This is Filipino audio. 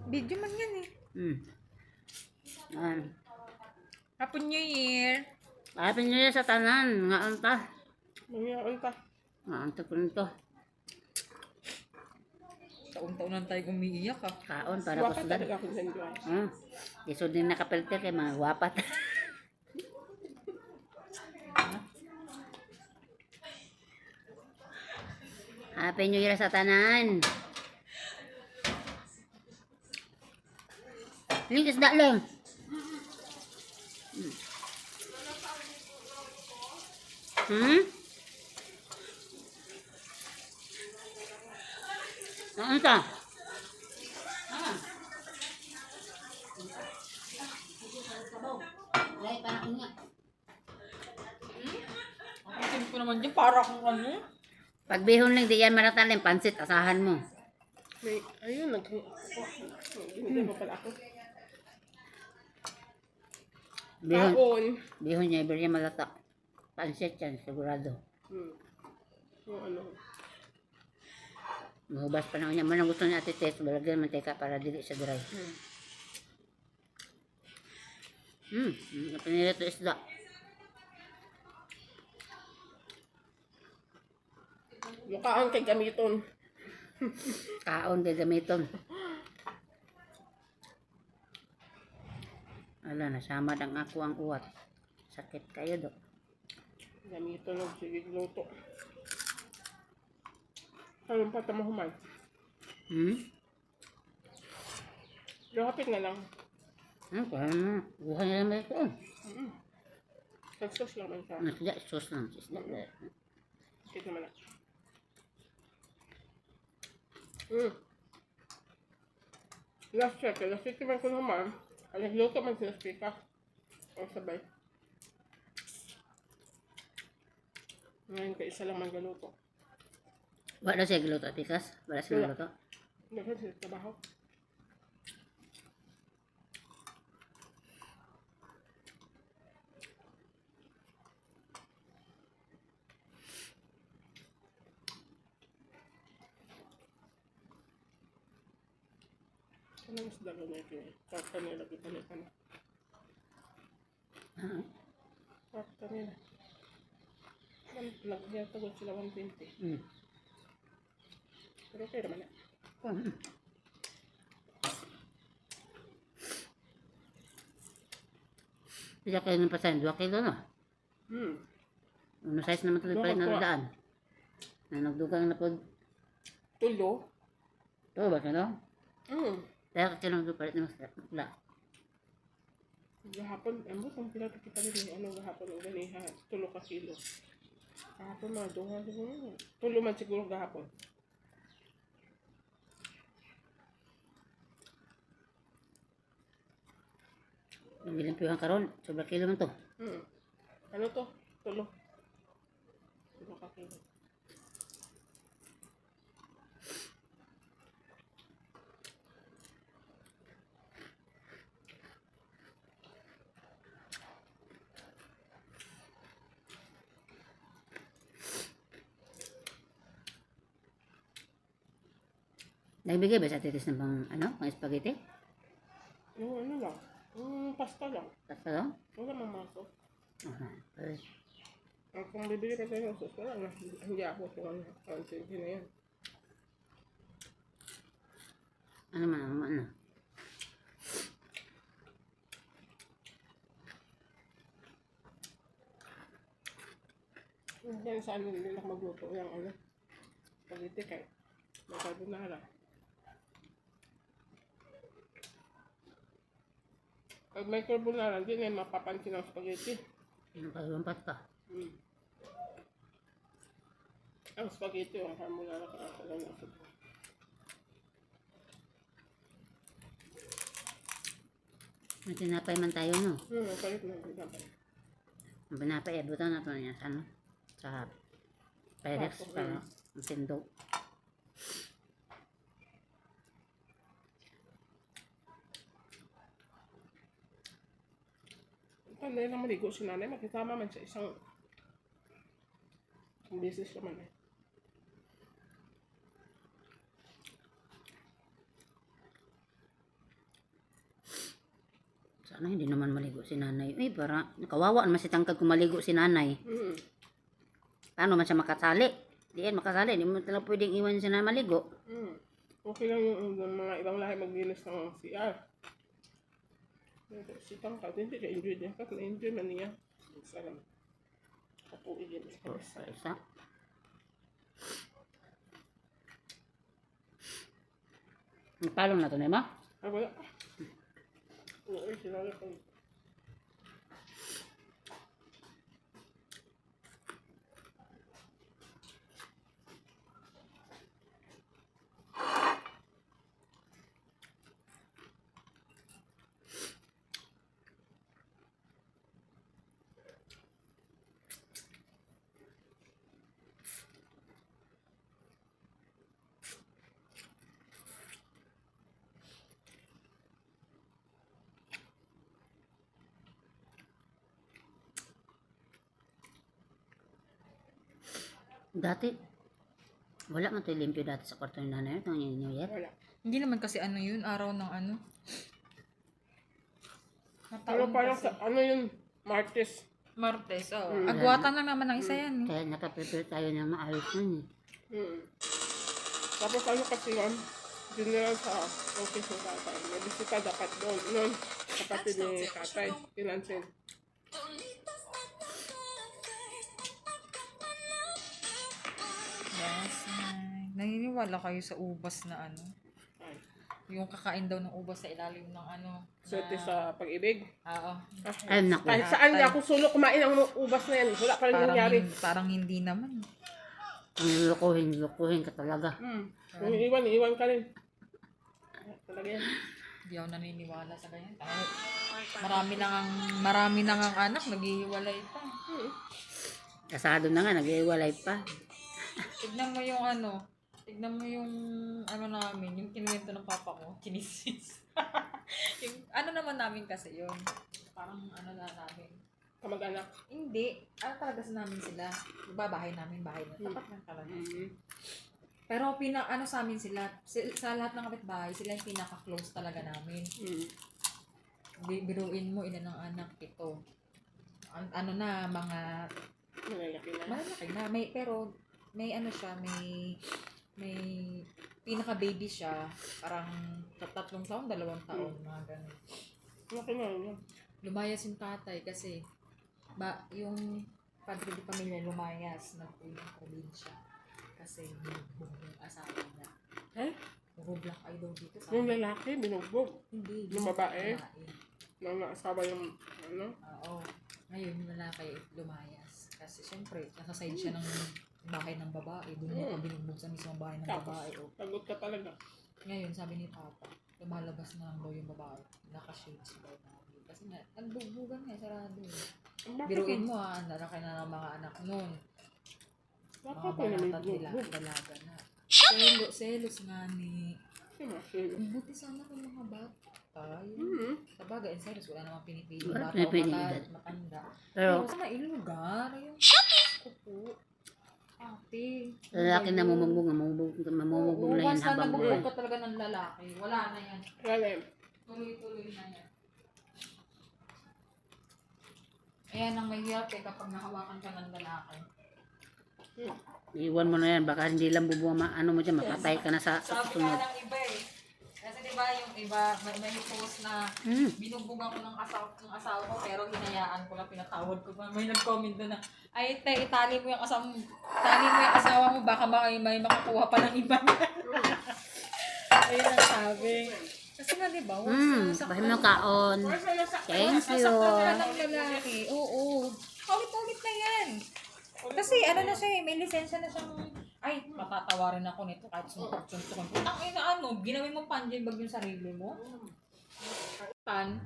Video man yan eh. Yan. Happy New Year. Happy New Year sa tanan. Nga anta. Mayroon ka. Nga anta ko nito. Taon-taonan tayo umiiyak ah. Kaon para ko Wapat sudan. talaga ako sa inyo. Isod din nakapelter kay mga wapat. Happy New Year sa tanan. Ling isda lang. Ano ta? Ay, parang nga. Ang ko naman dyan para kung ano. Pagbihon lang di yan maratalim, pansit, asahan mo. May, ayun, binigay mo pala ako. Bihon, Kaon. bihon niya, iba niya malata. Pansit yan, sigurado. Yung ano. Mahubas pa na niya. Manang gusto niya ati test, balagyan mantika para dili sa dry. Pinili ito isda. Lukaan kay gamiton. Kaon kay gamiton. Ala, nasamad ang ako ang uwat. Sakit kayo do. Gamiton ng sige luto. Anong pa tamahuman? Lapit na lang. Kaya na. Buhay na naman ito. Sagsos lang man siya. Isda, sus lang. Isda. Sige naman lang. Last check, last check man ko naman. Alam, luto man sila spika. Ang sabay. Ngayon ka isa lang man galuto. Wala siya giluto, tikas. Wala siya giluto. Dapat sila trabaho. Ano mas dagan na ito eh. Karta nila, gipalitan na. Karta nila. Nag-tagod sila 120. Pero okay naman na. Tidak kayo ng pasayan. 2 kilo na. Ano size naman ito palit na daan. Na nagdugang na po. Tulo? Ito ba kilo? Kaya kasi lang ito palit na masla. Gahapon, ano kung pinapakita nila ano gahapon ang ganiha, tulo ka kilo. Gahapon mga duha siguro. Tulo man siguro gahapon. Ang gilimpihan karon, sobra kilo man to. Ano to? Tulo. Tulo ka kilo. Nagbigay ba sa titis ng pang, pang spaghetti? Yung ano lang. Pasta lang. Pasta lang? Wala mamaso. Okay. Kung bibili ka tayo ng sauce, wala na. Hindi ako kung ano. Sige na yan. Ano man. Yan sa ano nila magluto yung ano. Spaghetti kay. Magkarbonara. Pag may carbonara, hindi na mapapansin ang spaghetti. Ano pa yung pasta? Ang spaghetti, ang carbonara ka ako lang nasa. May tinapay man tayo, no? Palit na tinapay. Ang pinapay, buto na ito niya sa sa Pyrex para matindog. Panay na maligo si nanay, makisama man sa isang beses naman eh. na, hindi naman maligo si nanay. Eh, para, kawawa naman si tangkad kung maligo si nanay. Paano man siya makasali? Di yan makasali, di mo talaga pwedeng iwan siya na maligo. Okay lang yung mga ibang lahi maglinis ng CR. Si tangkad, hindi siya enjoy niya. Kasi na-enjoy man niya. Sarang kapuin din. Isa. Ang palong na to na ma? Ay, wala. Oo, sinala ko. Dati, wala man tayo limpyo dati sa kwarto ni nanay. Ito yung New Year. Wala. Hindi naman kasi ano yun, araw ng ano. Pero parang sa, ano yun, Martes. Martes, oo. Agwatan lang naman ng isa yan. Eh. Kaya nakaprepare tayo ng maayos nun eh. Tapos ano kasi yun, general sa office ng tatay. May bisita dapat doon. Noon, kapatid ni tatay, pinansin. Yes, naniniwala kayo sa ubas na ano? Ay, Yung kakain daw ng ubas sa ilalim ng ano? swerte sa pag-ibig. Oo. Ay, naku. Kahit saan niya ako sulok kumain ang ubas na yan. Wala pa rin nangyari. Parang hindi naman. Ang lukuhin ka talaga. Kung iiwan ka rin. Talaga yan. Hindi ako naniniwala sa ganyan. Marami nang ang anak, naghihiwalay pa. Kasado na nga, nag-iwalay pa. Tignan mo yung ano namin, yung kinuwento ng papa ko, kinisis. Yung ano naman namin kasi yun, parang ano na namin. Kamag-anak. Hindi, ano talaga sa namin sila. Diba, bahay na, tapat lang talaga. Pero ano sa amin sila, sa lahat ng kapitbahay, sila yung pinaka-close talaga namin. Biruin mo, ina ng anak, ito. Ano na, mga malalaki na. Pero may ano siya, may pinaka-baby siya, parang 3 taon, 2 taon, mga ganun. Laki na yun. Lumayas yung tatay kasi yung padre de pamilya lumayas, nag-uwi ng probinsya. Kasi binugbog yung asawa niya. Rublak ay daw dito sa Yung lalaki, binugbog. Hindi. Yung babae? Nang naasawa yung ano? Oo. Ngayon, yung lalaki lumayas. Kasi syempre, nasa side siya ng bahay ng babae. Doon niya pa binugbog sa mismong bahay ng babae. Tagot ka talaga. Ngayon, sabi ni Papa, lumalabas na lang daw yung babae. Naka-shades daw namin. Kasi nagbugbugan nga, sarado. Biruin mo ang lalaki na ng mga anak nun. Mga banata nila, dalaga na. Selos nga ni... Buti sana kung mga bata. Sabagay, in selos, wala namang pinipili. Wala Bata o pinipili. matanda. Pero, Pero sa mailugar, yung... ko po. Ate. lalaki na mamumugbog na yan Once na habang buhay. nabugbog ka talaga ng lalaki, wala na yan. Wala yun. Tuloy-tuloy na yan. Ayan ang mahirap eh kapag nahawakan ka ng lalaki. Iwan mo na yan, baka hindi lang bubuha ano mo dyan, mapatay ka na sa Sabi susunod. nga ng iba eh. Kasi diba yung iba, may post na binubugan ko ng asawa ko pero hinayaan ko lang, pinatawad ko. May nag-comment doon na, ay te, itali mo yung asawa mo, baka may makukuha pa ng iba. Ayun ang sabi. Kasi nga diba, Bahim ng kaon. Thank you. nasaktan ka ng lalaki. Oo. Ulit-ulit na yan. Kasi ano na siya eh, may lisensya na siyang, ay, matatawarin ako nito kahit suntok-suntok. Ang ina ano, ginawin mo panjay bag yung sarili mo? Tan,